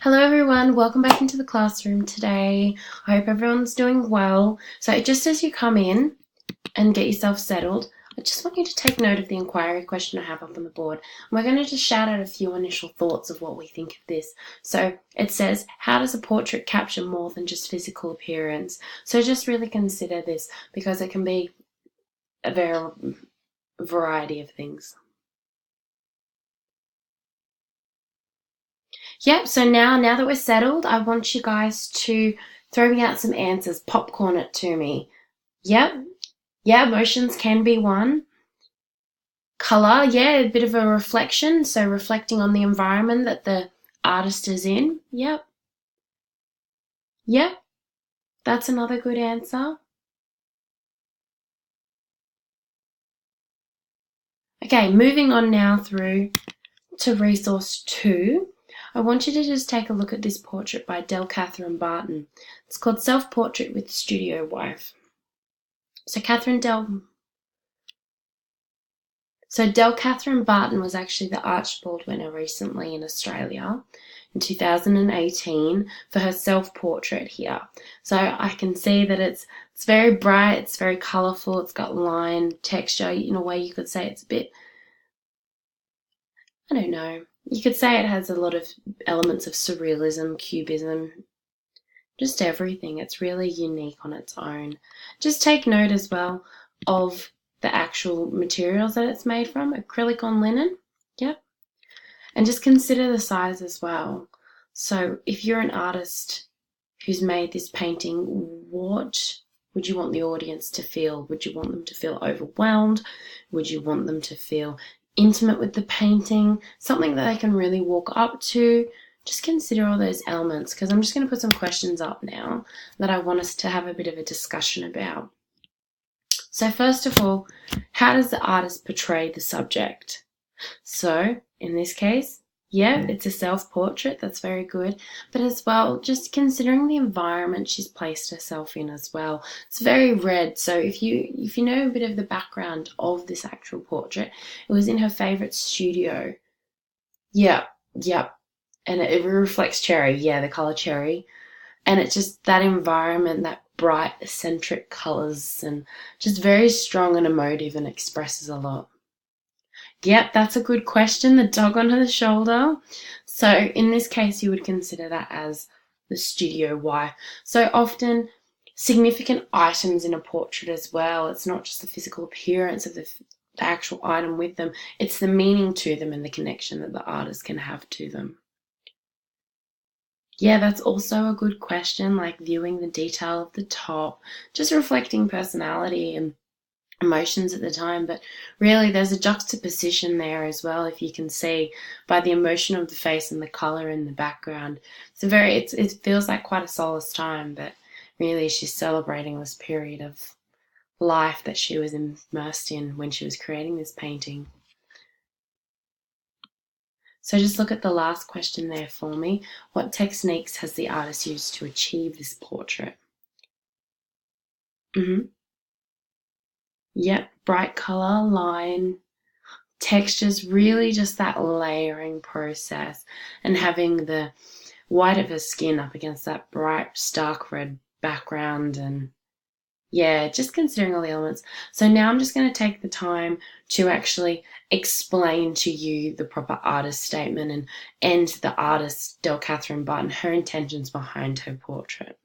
Hello everyone, welcome back into the classroom today. I hope everyone's doing well. So just as you come in and get yourself settled, I just want you to take note of the inquiry question I have up on the board. And we're going to just shout out a few initial thoughts of what we think of this. So it says, how does a portrait capture more than just physical appearance? So just really consider this because it can be a variety of things. Yep, so now that we're settled, I want you guys to throw me out some answers, popcorn it to me. Yep, yeah, emotions can be one. Colour, yeah, a bit of a reflection, so reflecting on the environment that the artist is in. Yep, that's another good answer. Okay, moving on now through to resource 2. I want you to just take a look at this portrait by Del Catherine Barton. It's called Self-Portrait with Studio Wife. So Del Catherine Barton was actually the Archibald winner recently in Australia in 2018 for her self-portrait here. So I can see that it's very bright, it's very colourful, it's got line, texture. In a way you could say it's a bit, I don't know, you could say it has a lot of elements of surrealism, cubism, just everything. It's really unique on its own. Just take note as well of the actual materials that it's made from, acrylic on linen, yep. And just consider the size as well. So if you're an artist who's made this painting, what would you want the audience to feel? Would you want them to feel overwhelmed? Would you want them to feel intimate with the painting? Something that they can really walk up to? Just consider all those elements, because I'm just going to put some questions up now that I want us to have a bit of a discussion about. So first of all, how does the artist portray the subject? So in this case, yeah, it's a self-portrait, that's very good, but as well, just considering the environment she's placed herself in as well. It's very red, so if you know a bit of the background of this actual portrait, it was in her favourite studio. Yep, and it reflects cherry, yeah, the colour cherry. And it's just that environment, that bright, eccentric colours, and just very strong and emotive and expresses a lot. Yep, that's a good question, the dog on her shoulder. So in this case, you would consider that as the studio wife. So often, significant items in a portrait as well. It's not just the physical appearance of the actual item with them, it's the meaning to them and the connection that the artist can have to them. Yeah, that's also a good question, like viewing the detail of the top, just reflecting personality and emotions at the time. But really there's a juxtaposition there as well, if you can see by the emotion of the face and the color in the background. It feels like quite a solace time, but really she's celebrating this period of life that she was immersed in when she was creating this painting. So just look at the last question there for me. What techniques has the artist used to achieve this portrait? Yep, bright color, line, textures, really just that layering process and having the white of her skin up against that bright, stark red background, and yeah, just considering all the elements. So now I'm just going to take the time to actually explain to you the proper artist statement and the artist, Del Catherine Barton, her intentions behind her portrait.